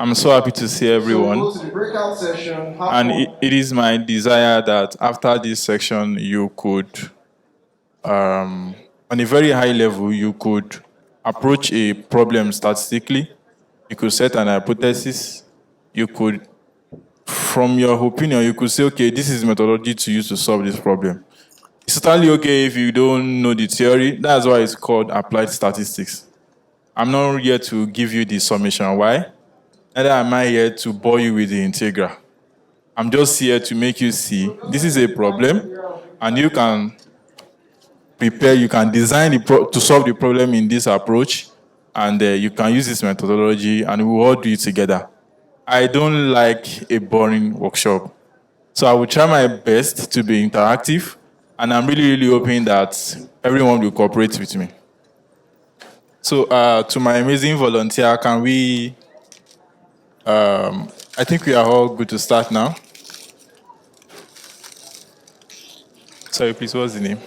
I'm so happy to see everyone. So go to the breakout session. And it is my desire that after this section, you could, on a very high level, you could approach a problem statistically. You could set an hypothesis. You could, from your opinion, you could say, okay, this is methodology to use to solve this problem. It's totally okay if you don't know the theory. That's why it's called applied statistics. I'm not here to give you the summation. Why? Neither am I here to bore you with the integral. I'm just here to make you see this is a problem, and you can prepare, you can design to solve the problem in this approach, and you can use this methodology, and we will all do it together. I don't like a boring workshop. So I will try my best to be interactive, and I'm really, really hoping that everyone will cooperate with me. So to my amazing volunteer, can we, I think we are all good to start now. Sorry, please, what's the name?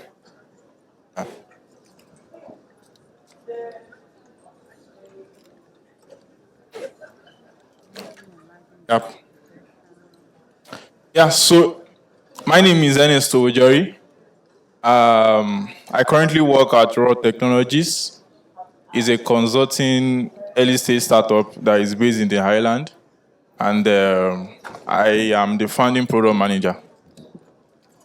Yep. Yeah, so my name is Ernest Owojori. I currently work at Raw Technologies. It's a consulting early stage startup that is based in the Highland. And I am the founding product manager.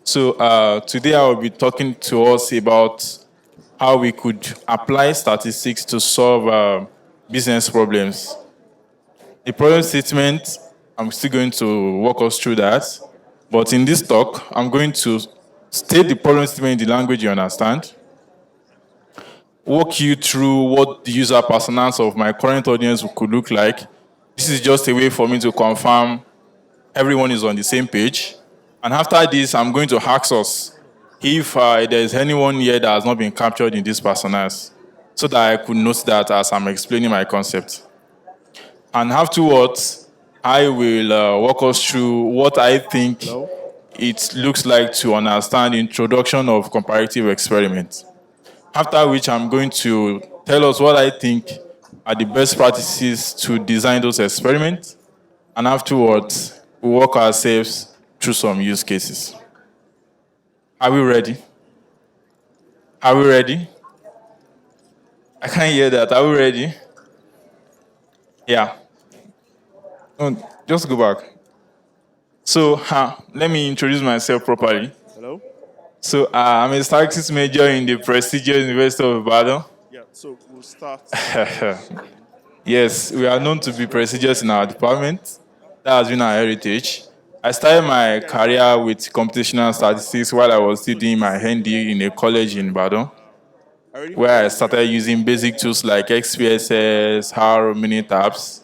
So today I will be talking to us about how we could apply statistics to solve business problems. The problem statement, I'm still going to walk us through that. But in this talk, I'm going to state the problem statement in the language you understand, walk you through what the user personas of my current audience could look like. This is just a way for me to confirm everyone is on the same page. And after this, I'm going to ask us if there's anyone here that has not been captured in these personas, so that I could note that as I'm explaining my concept. And afterwards, I will walk us through what I think it looks like to understand the introduction of comparative experiments. After which, I'm going to tell us what I think are the best practices to design those experiments. And afterwards, we walk ourselves through some use cases. Are we ready? Are we ready? I can't hear that. Are we ready? Yeah. No, just go back. So let me introduce myself properly. Hello? So I'm a statistics major in the prestigious University of Ibadan. Yeah, so we'll start. Yes, we are known to be prestigious in our department. That has been our heritage. I started my career with computational statistics while I was still doing my ND in a college in Ibadan, where I started using basic tools like XPSS, HAR, Minitabs,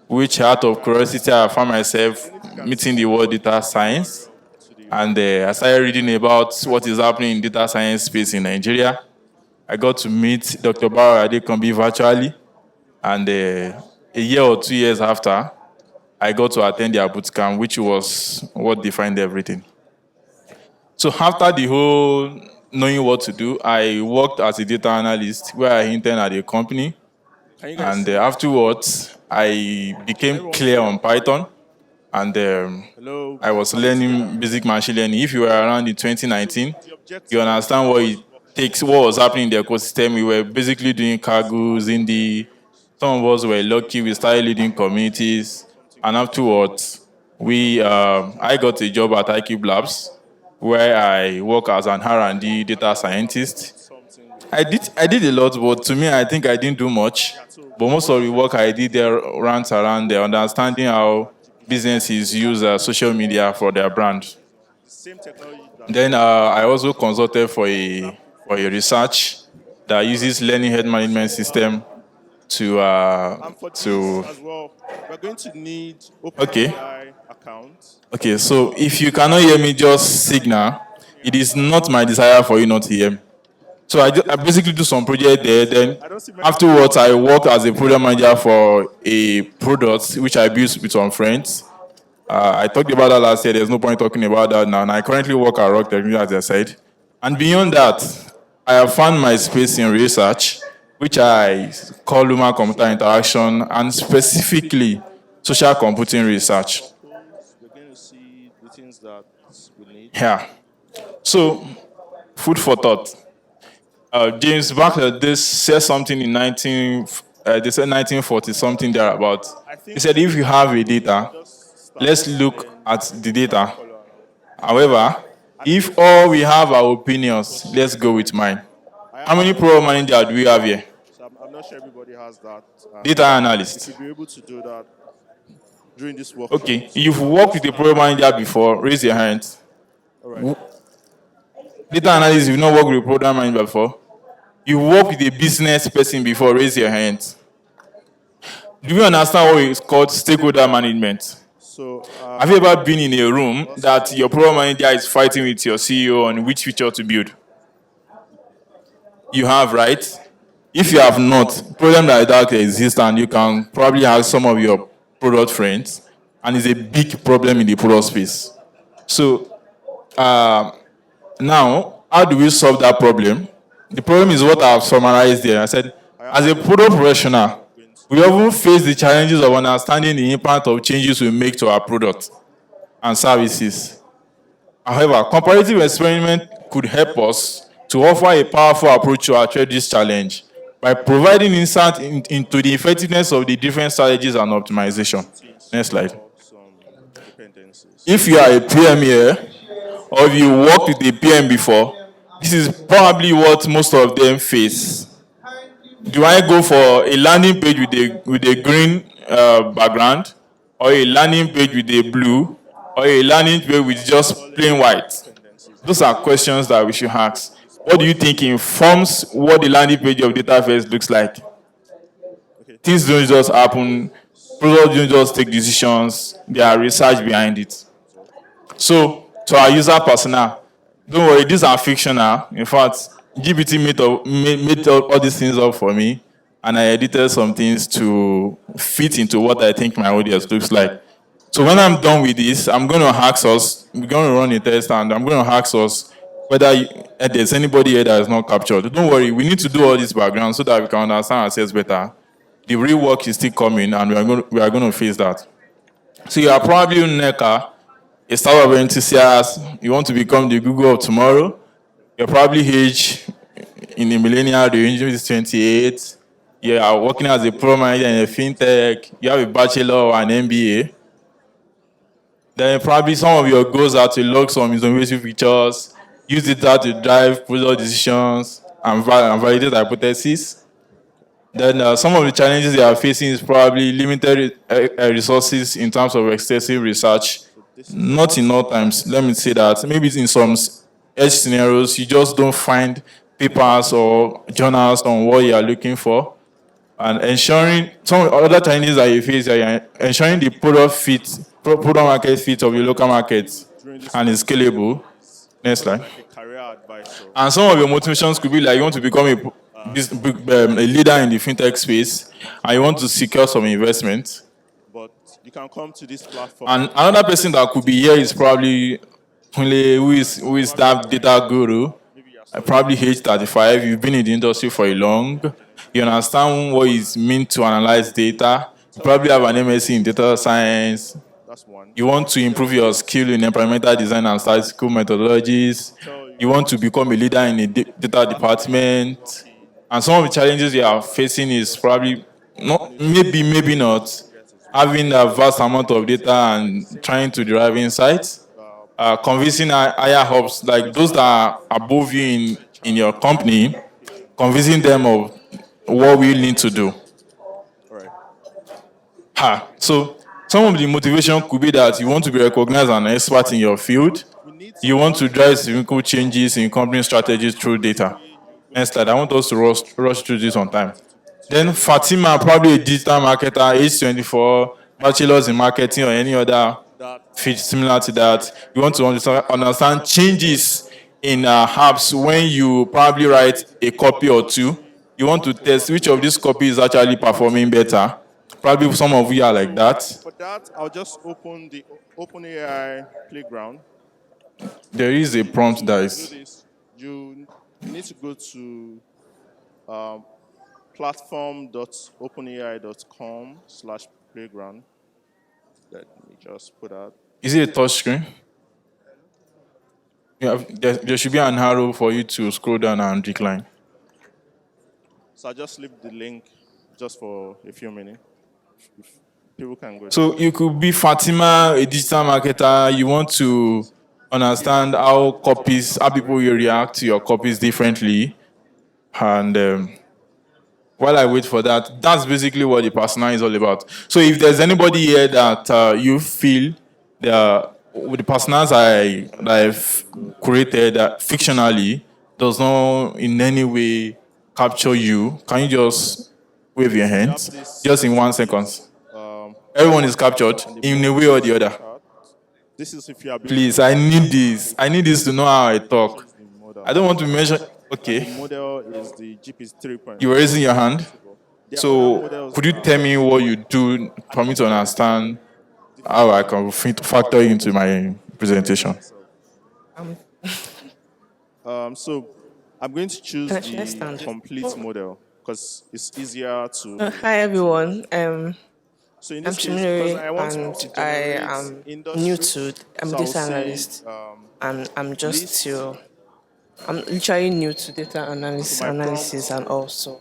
which out of curiosity I found myself meeting the word data science. And I started reading about what is happening in data science space in Nigeria. I got to meet Dr. Baro Adekambi virtually. And a year or 2 years after, I got to attend their bootcamp, which was what defined everything. So after the whole knowing what to do, I worked as a data analyst where I interned at a company. And afterwards, I became clear on Python. And I was learning basic machine learning. If you were around in 2019, you understand what it takes, what was happening in the ecosystem. We were basically doing cargoes in some of us were lucky, we started leading communities. And afterwards, I got a job at iQube Labs, where I work as an R&D data scientist. I did a lot, but to me, I think I didn't do much. But most of the work I did there runs around the understanding how businesses use social media for their brand. Then I also consulted for a research that uses learning head management system to as well, we're going to need OpenAI account. Okay, so if you cannot hear me, just signal. It is not my desire for you not to hear me. So I basically do some project there. Then afterwards, I work as a product manager for a product which I built with some friends. I talked about that last year. There's no point talking about that now. And I currently work at Rock Technology, as I said. And beyond that, I have found my space in research, which I call human-computer interaction, and specifically social computing research. Purpose, we're going to see the things that we need. Yeah. So, food for thought. James Barclay this said something in they said 1940 something thereabout. I He think said if you have a we should data, just start let's and look then at the try and data. follow along. However, I don't know if if all we it's have are it opinions, was let's go shared. with mine. I How many haven't pro shared manager do we have here? so I'm not sure everybody has that. Data And if analyst. you'd be able to do that during this workshop. Okay, So you've I'll worked just with a start. pro manager before. Raise your hand. All right. Data analyst, you've not worked with a program manager before. You work with a business person before. Raise your hand. Do you understand what is called stakeholder management? So Have you ever been in a room lost that your you. program manager is fighting with your CEO on which feature to build? You have, right? If you have not, problem like that exists, and you can probably ask some of your product friends, and it's a big problem in the product space. So now, how do we solve that problem? The problem is what I've summarized there. I said, I as a actually product thought we professional, were going to we often face the challenges of understanding the impact of changes we make to our product and services. However, comparative experiment could help us to offer a powerful approach to address this challenge by providing insight into the effectiveness of the different strategies and optimization. to Next slide. install some dependencies. If you are a PM here, or if you worked with a PM before, this is probably what most of them face. Do I go for a landing page with a green background, or a landing page with a blue, or a landing page with just plain Installing white? dependencies. Those are questions that we should ask. This What do you part. think informs what the landing page of DataFest looks like? Okay. Things don't just happen. Products don't just take decisions. There are research behind it. So, to our user persona, don't worry, these are fictional. In fact, GPT made all these things up for me, and I edited some things to fit into what I think my audience looks like. So when I'm done with this, I'm going to ask us, we're going to run a test, and I'm going to ask us whether there's anybody here that is not captured. Don't worry, we need to do all this background so that we can understand ourselves better. The real work is still coming, and we are going to face that. So you are probably NECA, a startup enthusiast, you want to become the Google of tomorrow. Your probably age in the millennial range is 28. You are working as a pro manager in a fintech. You have a bachelor or an MBA. Then probably some of your goals are to log some innovative features, use data to drive product decisions, and validate hypotheses. Then some of the challenges they are facing is probably limited resources in terms of extensive research. So this is Not in all times. Let me say that. Maybe in some edge scenarios, you just don't find papers or journals on what you are looking for. And ensuring some other challenges that you face are ensuring the product market fit of your local market during this and is workshop scalable. is Next sort of slide. like a career advisor. And some of your motivations could be like you want to become a leader in the fintech space and you want to secure some investment. But you can come to this platform And and another person that could be here is probably Kunle, who is probably that data guru. maybe you're Probably studying age 35. You've been in the industry for a long. You understand what is meant to analyze data. You tell probably have you an MSc in data science. that's one. You want to improve your skill in environmental design and statistical methodologies. Tell you You want to become a leader in a data department. working And some of the challenges you are facing is probably not, and it's maybe not, get his having a vast amount of data and trying to derive insights. Convincing higher hubs, like those that are above you in your company, convincing them of what we need to do. All right. So some of the motivation could be that you want to be recognized as an expert in your field. We need You some want to volunteers. drive significant changes in company strategies through This data. way you're going Next to slide. I want us to rush through this on time. to Then Fatima, probably a digital marketer, age 24, bachelor's in marketing or any other that fit similar to that. You want to understand changes in apps when you probably write a copy or two. You want to test which of these copies is actually performing better. Probably some of you are like so that. for that I'll just open the OpenAI playground. There is a prompt that To do is this, you need to go to platform.openai.com/playground. Let me just put out. Is it a touch screen? There should be an arrow for you to scroll down and decline. So I'll just leave the link just for a few minutes. If people can go. So you could be Fatima, a digital marketer. You want to understand how people will react to your copies differently. And while I wait for that, that's basically what the persona is all about. So if there's anybody here that you feel with the personas that I've created fictionally does not in any way capture you, can you just wave your hands? Just in 1 second. Everyone is captured in a way or the other. This is if you are Please, I need this. I need this to know how I talk. I don't want to mention. Okay. The model is the GPS 3.0. You were raising your hand. So, could you tell me what you do for me to understand how I can factor into my presentation? So, I'm going to choose the complete model because it's easier to. Hi everyone. So in I'm this case, Chimere because I want and to I generate am industry, new to. I'm so data I'll say, analyst, and I'm just list. to. I'm literally new to data So my analysis, prompt- and also.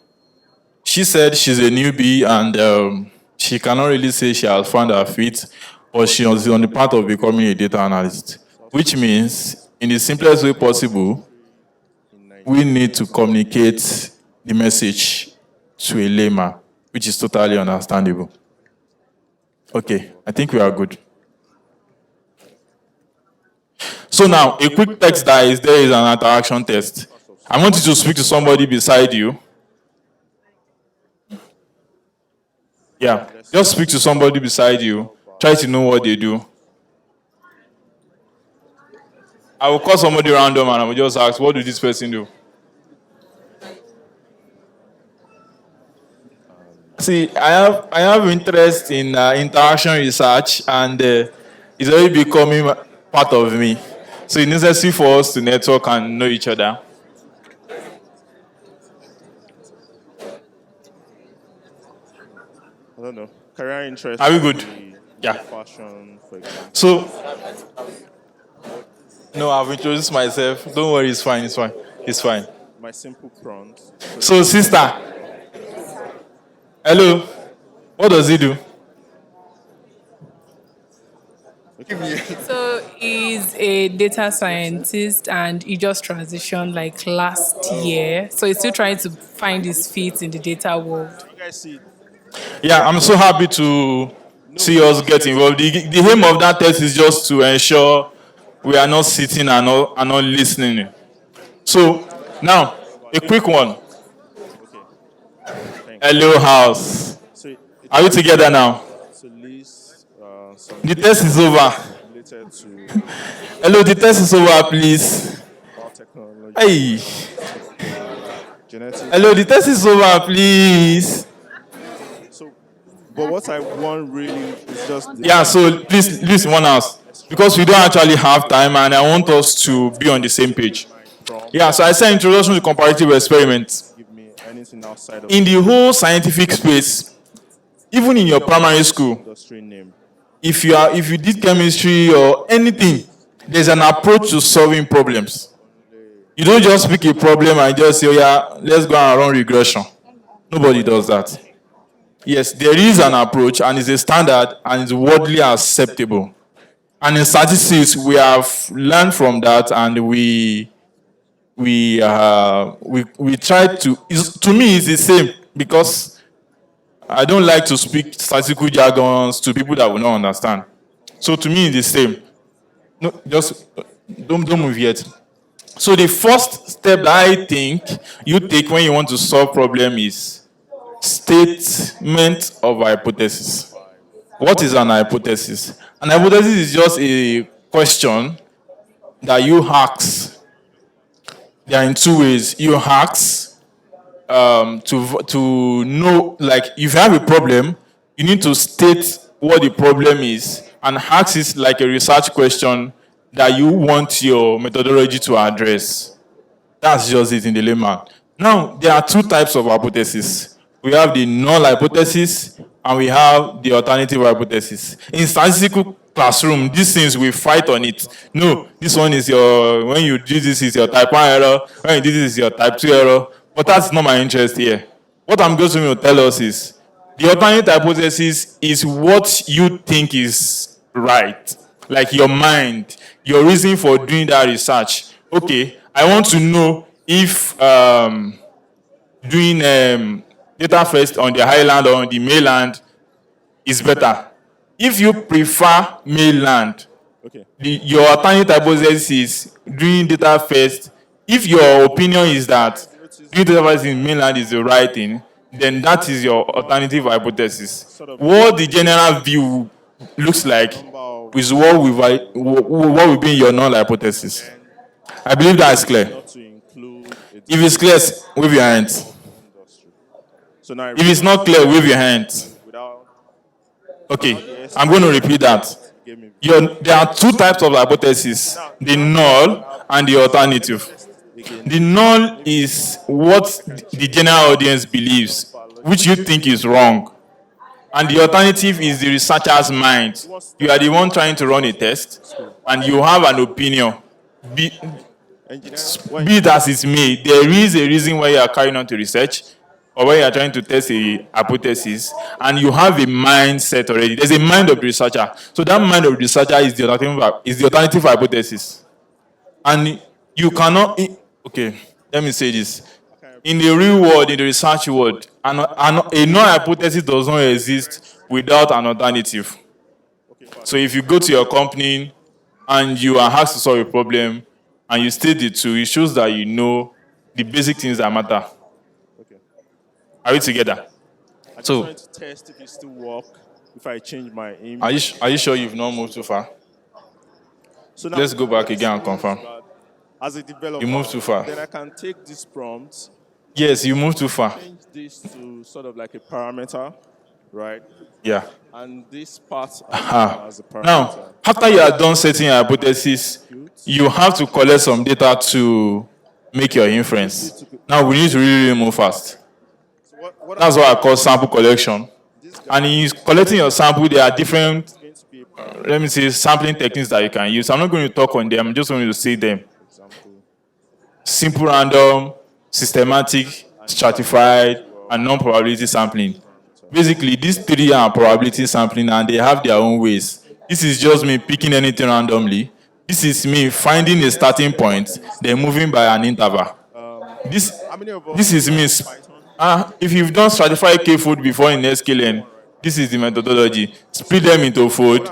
She said she's a newbie and she cannot really say she has found her feet, but she is on the path of becoming a data analyst, which means, in the simplest way possible, we need to communicate the message to a layman, which is totally understandable. Okay, I think we are good. So now, a quick text that is there is an interaction test. I want you to speak to somebody beside you. Yeah, just speak to somebody beside you. Try to know what they do. I will call somebody random and I will just ask, what do this person do? See, I have interest in interaction research and it's already becoming part of me. So it's necessary for us to network and know each other. I don't know, career interest. Are we good? Yeah. Fashion, for example. So, no, I've introduced myself. Don't worry, it's fine, it's fine. It's fine. My simple prompt. So, sister, hello, what does he do? So he's a data scientist and he just transitioned like last year. So he's still trying to find his feet in the data world. You guys see, Yeah, I'm so happy to see us get involved. The aim of that test is just to ensure we are not sitting and not listening. So, now, a quick one. Hello, house. so Are we together now? so list some The test is over. related to Hello, the test is over, please. biotechnology, Hey. genetics. Hello, the test is over, please. So, but what I want really is just the Yeah, so please listen one house. Because we don't actually have time and I want us to be on the same page. prompt. Yeah, so I said introduction to comparative experiments. Give me anything outside of In the whole scientific space, even in your primary school, industry name. if you did chemistry or anything, there's an approach to solving problems. You don't just pick a problem and just say, oh yeah, let's go and run regression. Nobody does that. Yes, there is an approach and it's a standard and it's widely acceptable. And in statistics, we have learned from that and we try to me it's the same because I don't like to speak statistical jargons to people that will not understand. So to me it's the same. No, just don't move yet. So the first step that I think you take when you want to solve problem is statement of hypothesis. What is an hypothesis? An hypothesis is just a question that you ask. They are in two ways. You ask to know, like, if you have a problem, you need to state what the problem is, and ask is like a research question that you want your methodology to address. That's just it in the layman. Now, there are two types of hypothesis. We have the null hypothesis and we have the alternative hypothesis. In statistical classroom, these things we fight on it. No, this one is your, when you do this is your type 1 error, when you do this is your type 2 error, but that's not my interest here. What I'm going to tell us is, the alternative hypothesis is what you think is right, like your mind, your reason for doing that research. Okay, I want to know if doing data first on the highland or on the mainland is better. If you prefer mainland, Okay. your alternative hypothesis is doing data first. If your opinion is that doing data first in mainland is the right thing, then that is your alternative hypothesis. What the general view looks like is what will be your null hypothesis. I believe that is clear. Not to include If it's clear, wave your hands. industry. So now If it's not clear, wave your hands. without Okay, I'm going to repeat that. give me There are two types of hypothesis, the null and the alternative. The null is what the general audience believes, which you think is wrong. And the alternative is the researcher's mind. You are the one trying to run a test, and you have an opinion. Be it as it may, there is a reason why you are carrying on to research, or why you are trying to test a hypothesis, and you have a mindset already. There's a mind of the researcher. So that mind of the researcher is the alternative hypothesis. And you cannot. Okay, let me say this. In the real world, in the research world, a null hypothesis does not exist without an alternative. So if you go to your company and you are asked to solve a problem and you state the two, it shows that you know the basic things that matter. Okay. Are we together? I just So- wanted to test if it still work if I change my image. Are you sure you've not moved too far? So now, Let's go back again and confirm. as a developer, You moved too far. then I can take this prompt, Yes, you moved too far. change this to sort of like a parameter, right? Yeah. And this part as a parameter. Now, after you are done setting your hypothesis, you have to collect some data to make your inference. Now, we need to really move fast. So what That's what I call sample collection. And in collecting your sample, there are different, going to be let me say, sampling techniques that you can use. I'm not going to talk on them, I'm just going to say them. example. Simple random, systematic, stratified, and non-probability sampling. Basically, these three are probability sampling and they have their own ways. This is just me picking anything randomly. This is me finding a starting point, then moving by an interval. How many of us This is me. If you've done stratified K-fold before in SQLN, this is the methodology. Split them into fold,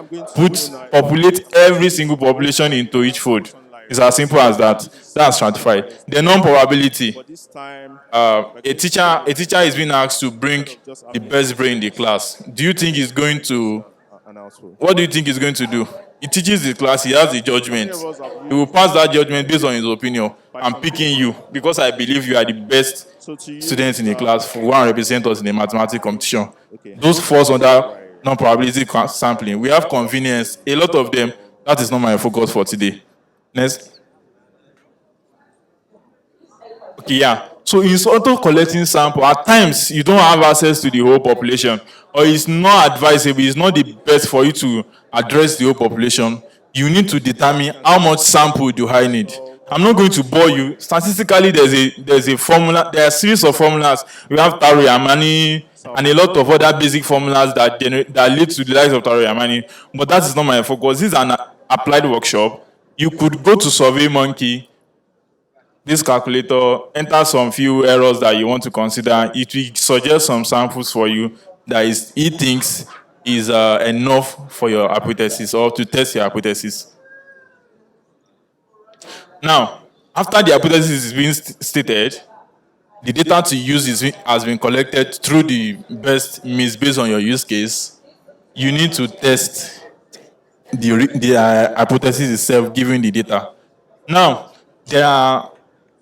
populate every single population into each fold. It's as simple as that. That's stratified. The non-probability. but this time A teacher is being asked to bring the best brain in the class. Do you think he's going to? an output? What do you think he's going to do? He teaches the class. He has the judgment. He will pass that judgment based on his opinion. I'm picking you because I believe you are the best So to you, student in the class for one represent us in a mathematics competition. Okay. Those falls under non-probability sampling. We have convenience. A lot of them. That is not my focus for today. Next. Okay, yeah. So in auto collecting sample, at times you don't have access to the whole population, or it's not advisable, it's not the best for you to address the whole population. You need to determine how much sample do I need. I'm not going to bore you. Statistically, there's a formula, there are a series of formulas. We have Taro Yamani and a lot of other basic formulas that lead to the likes of Taro Yamani. But that is not my focus. This is an applied workshop. You could go to SurveyMonkey, this calculator, enter some few errors that you want to consider. It will suggest some samples for you that he thinks is enough for your hypothesis or to test your hypothesis. Now, after the hypothesis is being stated, the data to use has been collected through the best means based on your use case. You need to test the hypothesis itself given the data. Now,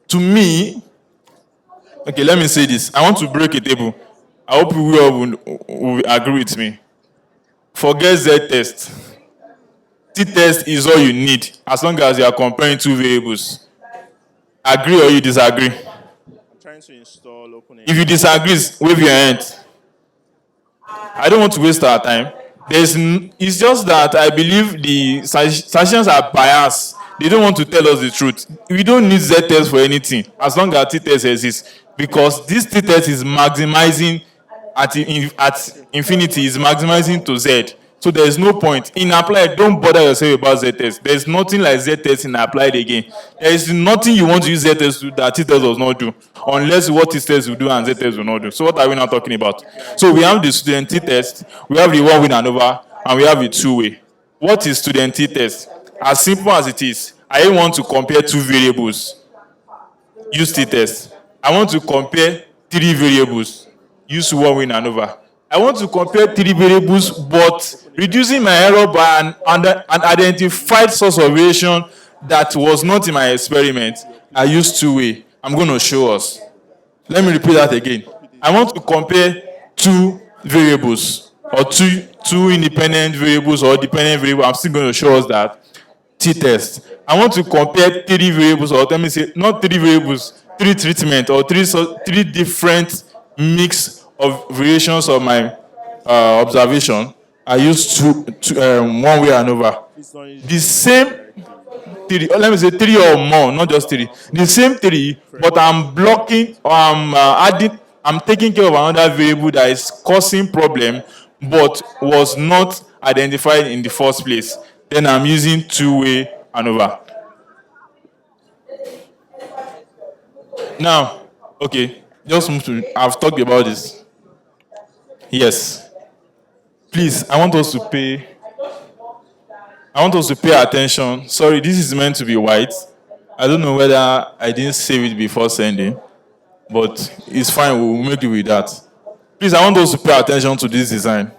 to me, okay, let me say this. I want to break a table. I hope you all will agree with me. Forget Z-test. T-test is all you need as long as you are comparing two variables. Agree or you disagree? I'm trying to install OpenAI. If you disagree, wave your hand. I don't want to waste our time. It's just that I believe the statisticians are biased. They don't want to tell us the truth. We don't need Z test for anything as long as T test exists, because this T test is maximizing at infinity, is maximizing to Z. So there is no point in applied. Don't bother yourself about Z test. There is nothing like Z test in applied again. There is nothing you want to use Z test to that T test does not do, unless what T test will do and Z test will not do. So what are we now talking about? So we have the student T test, we have the one with and over, and we have the two-way. What is student T test? As simple as it is, I want to compare two variables. Use T test. I want to compare three variables. Use one with and over. I want to compare three variables, but reducing my error by an identified source of variation that was not in my experiment. I use two-way. I'm going to show us. Let me repeat that again. I want to compare two variables, or two independent variables or dependent variables. I'm still going to show us that. T-test. I want to compare three variables, or let me say, not three variables, three treatment, or three different mix of variations of my observation. I use one way and over. The same three, or let me say three or more, not just three. The same three, but I'm blocking, or I'm taking care of another variable that is causing problem, but was not identified in the first place. Then I'm using two-way and over. Now, okay, just move to, I've talked about this. Yes. Please, I want us to pay attention. Sorry, this is meant to be white. I don't know whether I didn't save it before sending, but it's fine, we'll make it with that. Please, I want us to pay attention to this design.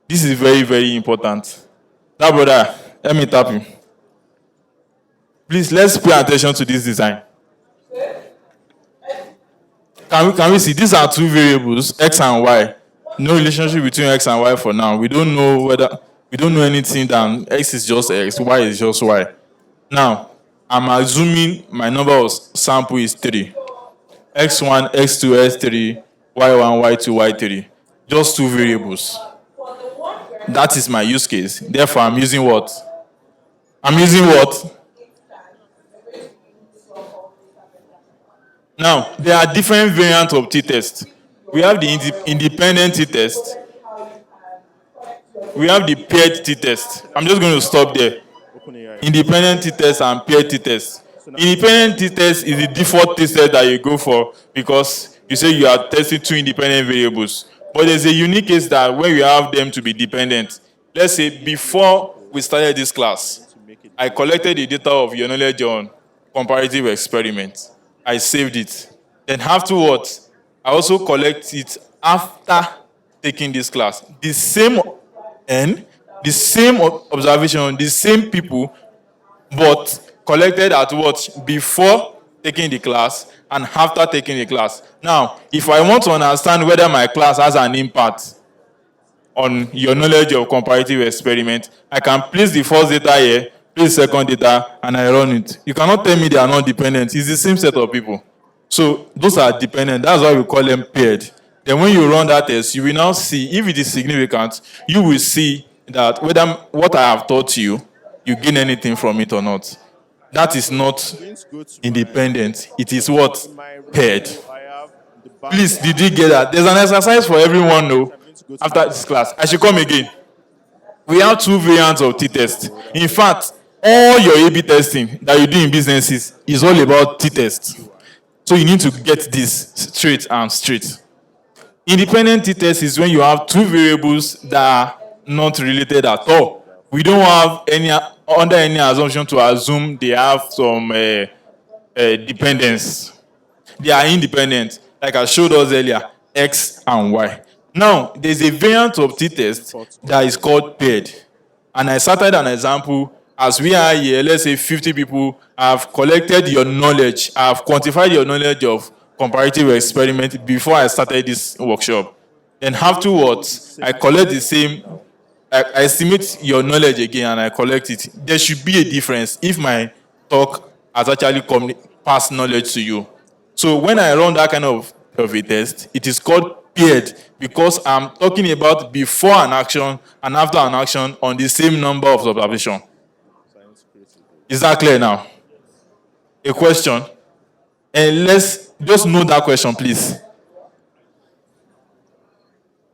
This is very, very important. That brother, let me tap him. Please, let's pay attention to this design. Can we see? These are two variables, x and y. No relationship between x and y for now. We don't know anything than x is just x, y is just y. Now, I'm assuming my number of sample is 3. x1, x2, x3, y1, y2, y3. Just two variables. That is my use case. Therefore, I'm using what? Now, there are different variants of t-test. We have the independent t-test. We have the paired t-test. I'm just going to stop there. Independent t-test and paired t-test. Independent t-test is the default t-test that you go for because you say you are testing two independent variables. But there's a unique case that when you have them to be dependent. Let's say before we started this class, I collected the data of your knowledge on comparative experiment. I saved it. Then afterwards, I also collect it after taking this class. The same N, the same observation, the same people, but collected at what? Before taking the class and after taking the class. Now, if I want to understand whether my class has an impact on your knowledge of comparative experiment, I can place the first data here, place second data, and I run it. You cannot tell me they are not dependent. It's the same set of people. So those are dependent. That's why we call them paired. Then when you run that test, you will now see if it is significant. You will see that whether what I have taught you, you gain anything from it or not. That is not independent. It is what? Paired. Please, did you get that? There's an exercise for everyone, no? After this class, I should come again. We have two variants of t-test. In fact, all your A/B testing that you do in businesses is all about t-test. So you need to get this straight and straight. Independent t-test is when you have two variables that are not related at all. We don't have under any assumption to assume they have some dependence. They are independent, like I showed us earlier, x and y. Now, there's a variant of t-test that is called paired. And I started an example. As we are here, let's say 50 people have collected your knowledge, have quantified your knowledge of comparative experiment before I started this workshop. Then afterwards, I collect the same, I estimate your knowledge again and I collect it. There should be a difference if my talk has actually passed knowledge to you. So when I run that kind of a test, it is called paired because I'm talking about before an action and after an action on the same number of observation. Is that clear now? A question? And let's just note that question, please.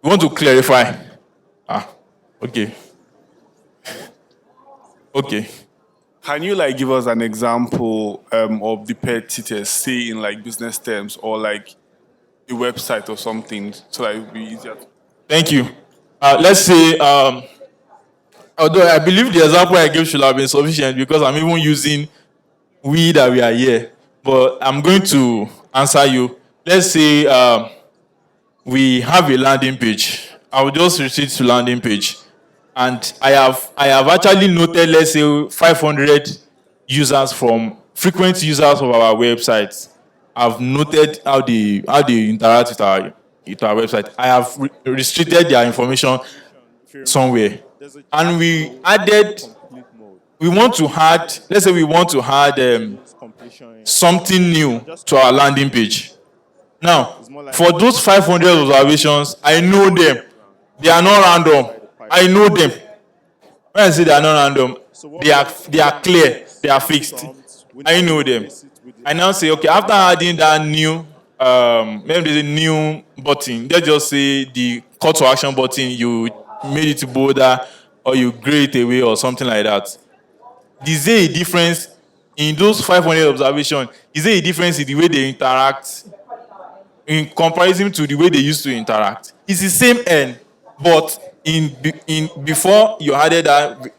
You want to clarify? Okay. Okay. Can you like give us an example of the paired t-test, say in like business terms or like a website or something, so that it will be easier? Thank you. Let's say, although I believe the example I gave should have been sufficient because I'm even using we that we are here, but I'm going to answer you. Let's say we have a landing page. I will just retreat to landing page, and I have actually noted, let's say, 500 users from frequent users of our website. I've noted how they interact with our website. I have restricted their information somewhere, and we added. We want to add. Let's say we want to add something new to our landing page. Now, for those 500 observations, I know them. They are not random. I know them. When I say they are not random, they are clear. They are fixed. I know them. I now say, okay, after adding that new, maybe the new button, let's just say the call to action button, you made it bolder or you gray it away or something like that. Is there a difference in those 500 observations? Is there a difference in the way they interact in comparison to the way they used to interact? It's the same N, but in before you added that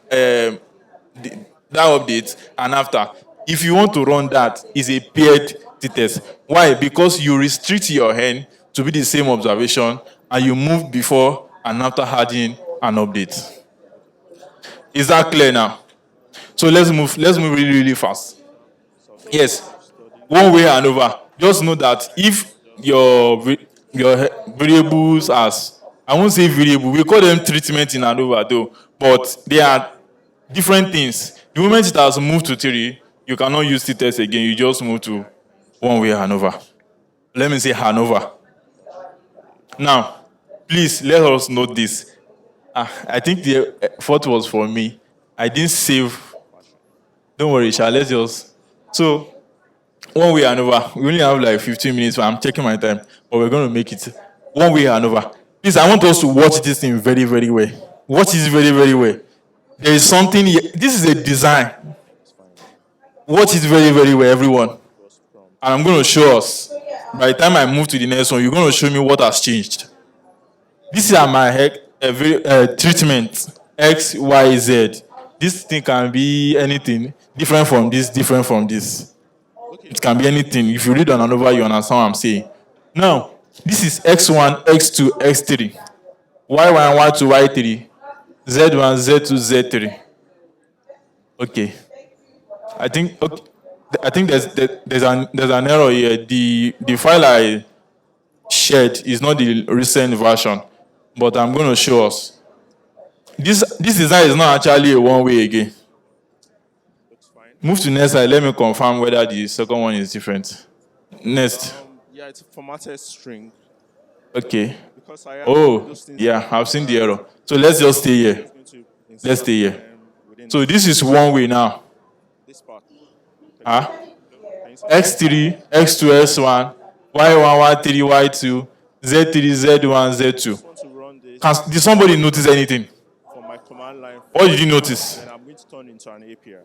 update and after, if you want to run that, is a paired t-test. Why? Because you restrict your N to be the same observation and you move before and after adding an update. Is that clear now? So let's move really, really fast. Yes, one way and over. Just know that if your variables as, I won't say variable, we call them treatment in and over though, but they are different things. The moment it has moved to 3, you cannot use t-test again. You just move to one way and over. Let me say Hanover. Now, please let us note this. I think the fault was for me. I didn't save. Don't worry, Sha. Let's just. So, one way and over. We only have like 15 minutes. So I'm checking my time, but we're going to make it one way and over. Please, I want us to watch this thing very, very well. Watch this very, very well. There is something here. This is a design. Watch it very, very well, everyone. And I'm going to show us. By the time I move to the next one, you're going to show me what has changed. This is my treatment. X, Y, Z. This thing can be anything. Different from this, different from this. It can be anything. If you read on ANOVA, you understand what I'm saying. Now, this is X1, X2, X3. Y1, Y2, Y3. Z1, Z2, Z3. Okay. I think there's an error here. The file I shared is not the recent version, but I'm going to show us. This design is not actually a one-way again. Move to next slide. Let me confirm whether the second one is different. Next. Yeah, it's a formatted string. Okay. Oh, yeah, I've seen the error. So let's just stay here. Let's stay here. So this is one way now. X3, X2, S1, Y1, Y3, Y2, Z3, Z1, Z2. Did somebody notice anything? What did you notice? I'm going to turn into an API.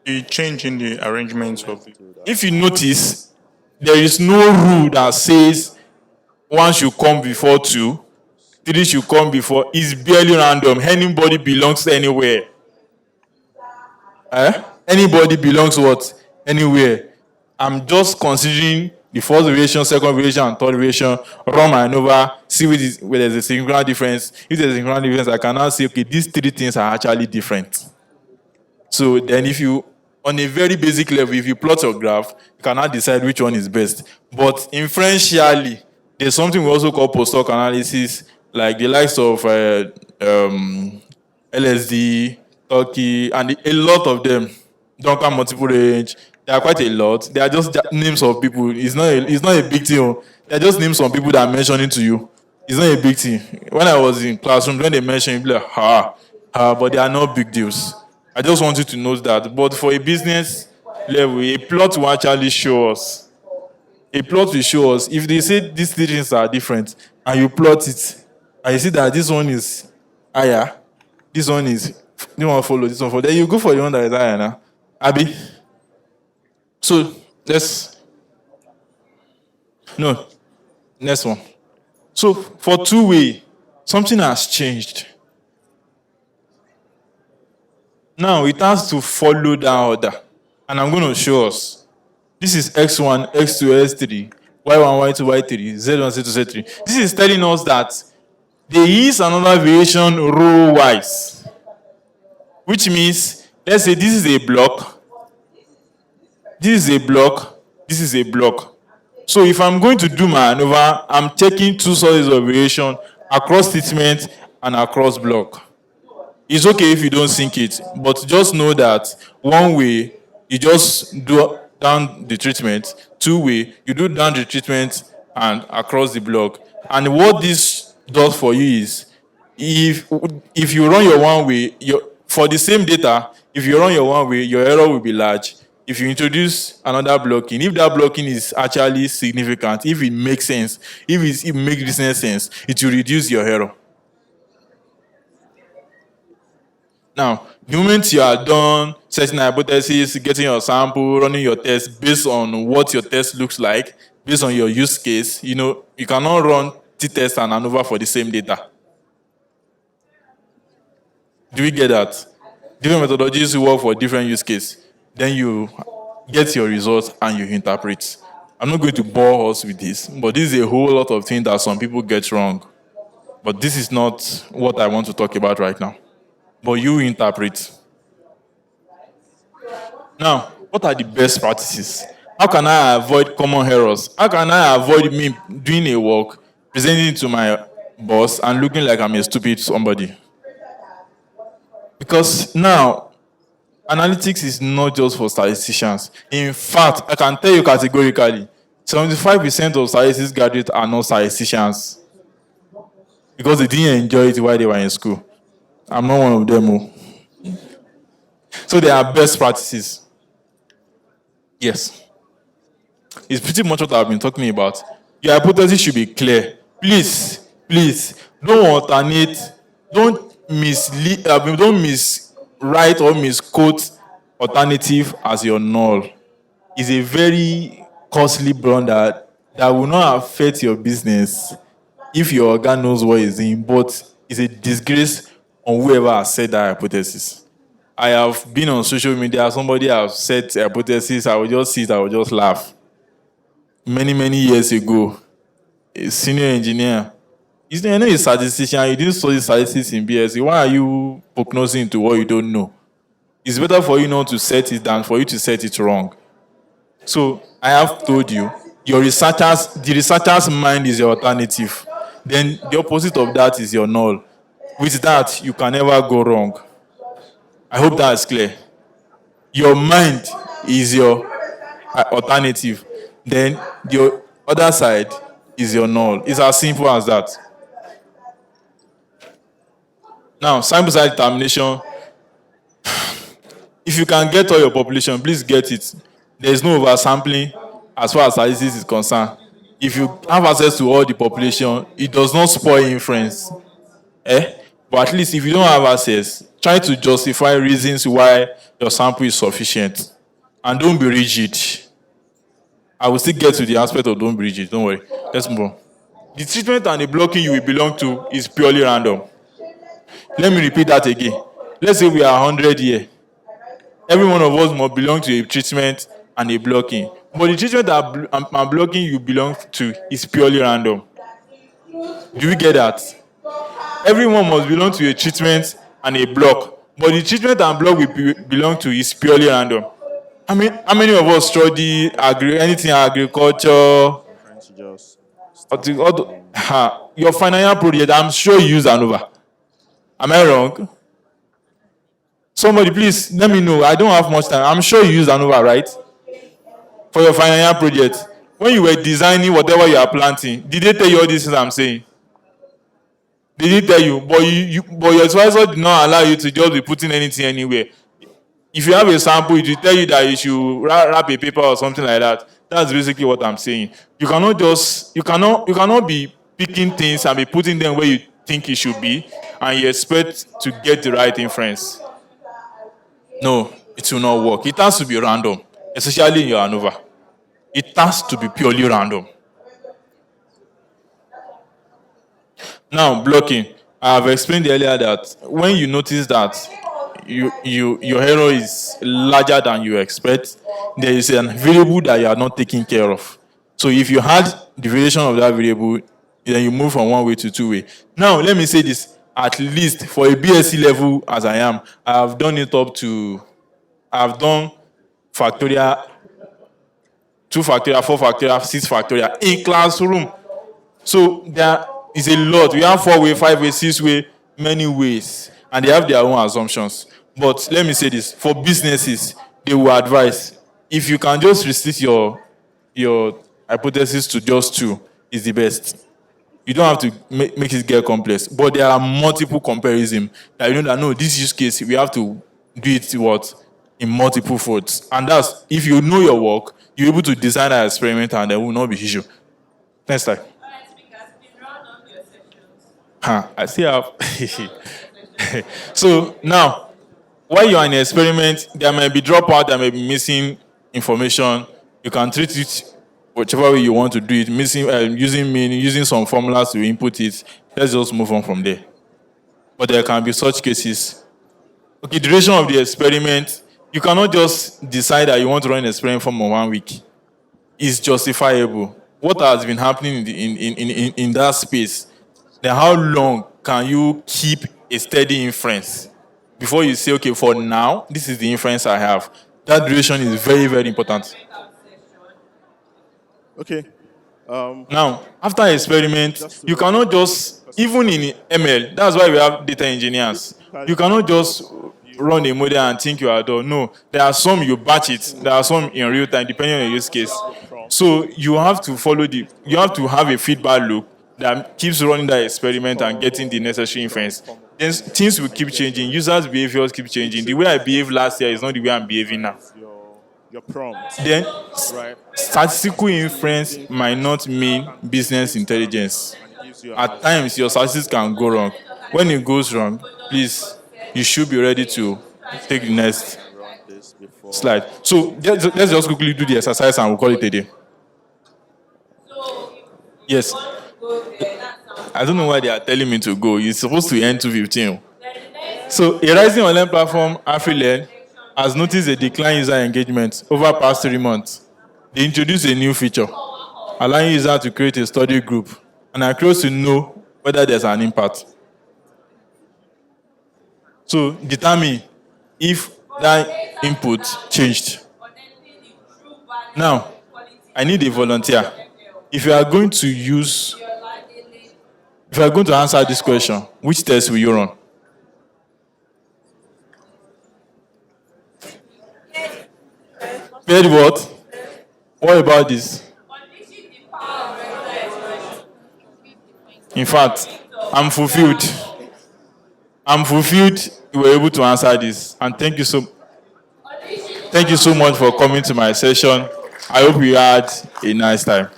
The change in the arrangements of it. If you notice, there is no rule that says 1 should come before 2, 3 should come before. It's barely random. Anybody belongs anywhere. Anybody belongs what? Anywhere. I'm just considering the first variation, second variation, and third variation, run my ANOVA, see where there's a synchronous difference. If there's a synchronous difference, I can now say, okay, these 3 things are actually different. So then if you, on a very basic level, if you plot your graph, you cannot decide which one is best. But inferentially, there's something we also call post-hoc analysis, like the likes of LSD, Turkey, and a lot of them. Duncan multiple range, There are quite a lot. They are just names of people. It's not a big deal. They're just names of people that I'm mentioning to you. It's not a big thing. When I was in classroom, when they mention, you'll be like, but they are not big deals. I just want you to know that. But for a business level, a plot will actually show us. A plot will show us if they say these three things are different and you plot it and you see that this one is higher, this one is this one follow, this one follow. Then you go for the one that is higher now. Abby. So let's no next one. So for two-way, something has changed. Now it has to follow that order. And I'm going to show us. This is X1, X2, X3, Y1, Y2, Y3, Z1, Z2, Z3. This is telling us that there is another variation row-wise. Which means, let's say this is a block, this is a block, this is a block. So if I'm going to do my ANOVA, I'm taking two sources of variation across statement and across block. It's okay if you don't sync it, but just know that one way, you just do down the treatment, two way, you do down the treatment and across the block. And what this does for you is, if you run your one way, for the same data, if you run your one way, your error will be large. If you introduce another blocking, if that blocking is actually significant, if it makes sense, if it makes business sense, it will reduce your error. Now, the moment you are done setting a hypothesis, getting your sample, running your test based on what your test looks like, based on your use case, you cannot run t-test and ANOVA for the same data. Do we get that? Different methodologies work for different use cases. Then you get your results and you interpret. I'm not going to bore us with this, but this is a whole lot of things that some people get wrong. But this is not what I want to talk about right now. But you interpret. Now, what are the best practices? How can I avoid common errors? How can I avoid me doing a work, presenting it to my boss, and looking like I'm a stupid somebody? Because now, analytics is not just for statisticians. In fact, I can tell you categorically, 75% of statistics graduates are not statisticians because they didn't enjoy it while they were in school. I'm not one of them. So there are best practices. Yes. It's pretty much what I've been talking about. Your hypothesis should be clear. Please, don't alternate, don't mislead, don't miswrite or misquote alternative as your null. It's a very costly blunder that will not affect your business if your organ knows what is in, but it's a disgrace on whoever has said that hypothesis. I have been on social media, somebody has said a hypothesis, I will just see it, I will just laugh. Many years ago, a senior engineer, he's not a statistician, you didn't study statistics in BSc, why are you prognosing into what you don't know? It's better for you not to set it than for you to set it wrong. So, I have told you, the researcher's mind is your alternative. Then the opposite of that is your null. With that, you can never go wrong. I hope that is clear. Your mind is your alternative. Then the other side is your null. It's as simple as that. Now, sample size determination. If you can get all your population, please get it. There is no oversampling as far as statistics is concerned. If you have access to all the population, it does not spoil inference. But at least if you don't have access, try to justify reasons why your sample is sufficient. And don't be rigid. I will still get to the aspect of don't be rigid. Don't worry. Let's move on. The treatment and the blocking you will belong to is purely random. Let me repeat that again. Let's say we are 100 here. Every one of us must belong to a treatment and a blocking. But the treatment and blocking you belong to is purely random. Do we get that? Everyone must belong to a treatment and a block. But the treatment and block we belong to is purely random. How many of us study anything agriculture? Your final year project, I'm sure you use ANOVA. Am I wrong? Somebody, please let me know. I don't have much time. I'm sure you use ANOVA, right? for your final year project, when you were designing whatever you are planting, did they tell you all these things I'm saying? They didn't tell you, but but your supervisor did not allow you to just be putting anything anywhere. If you have a sample, it will tell you that you should wrap a paper or something like that. That's basically what I'm saying. You cannot be picking things and be putting them where you think it should be, and you expect to get the right inference. No, it will not work. It has to be random, especially in your ANOVA. It has to be purely random. Now, blocking. I have explained earlier that when you notice that your error is larger than you expect, there is a variable that you are not taking care of. So if you had the variation of that variable, then you move from one way to two way. Now, let me say this. At least for a BSc level as I am, I have done it up to, I have done factorial, 2 factorial, 4 factorial, 6 factorial in classroom. So there is a lot. We have 4 way, 5 way, 6 way, many ways, and they have their own assumptions. But let me say this: for businesses, they will advise if you can just restrict your hypothesis to just 2, is the best. You don't have to make it get complex. But there are multiple comparisons that you know that no, this use case we have to do it in multiple folds, and that's if you know your work, you're able to design that experiment, and there will not be issue. Next slide. I see how. So now, while you're in an experiment, there may be dropout, there may be missing information. You can treat it whichever way you want to do it. Using some formulas to input it. Let's just move on from there. But there can be such cases. Okay, duration of the experiment. You cannot just decide that you want to run an experiment for 1 week. It's justifiable. What has been happening in that space? Then how long can you keep a steady inference before you say, okay, for now, this is the inference I have? That duration is very, very important. Okay. Now, after experiment, you cannot just, even in ML, that's why we have data engineers. You cannot just run a model and think you are done. No, there are some you batch it. There are some in real time, depending on your use case. So you have to you have to have a feedback loop that keeps running that experiment and getting the necessary inference. Then things will keep changing. Users' behaviors keep changing. The way I behaved last year is not the way I'm behaving now. Your prompt. Then right? statistical inference might not mean business intelligence. At times, your statistics can go wrong. When it goes wrong, please, you should be ready to take the next slide. So let's just quickly do the exercise and we'll call it a day. Yes. I don't know why they are telling me to go. It's supposed to end 2:15. So a rising online platform, AfriLearn, has noticed a decline in user engagement over past 3 months. They introduced a new feature, allowing users to create a study group, and are curious to know whether there's an impact. So determine if that input changed. Now, I need a volunteer. If you are going to answer this question, which test will you run? Paired what? What about this? In fact, I'm fulfilled. You were able to answer this. And thank you so much for coming to my session. I hope you had a nice time.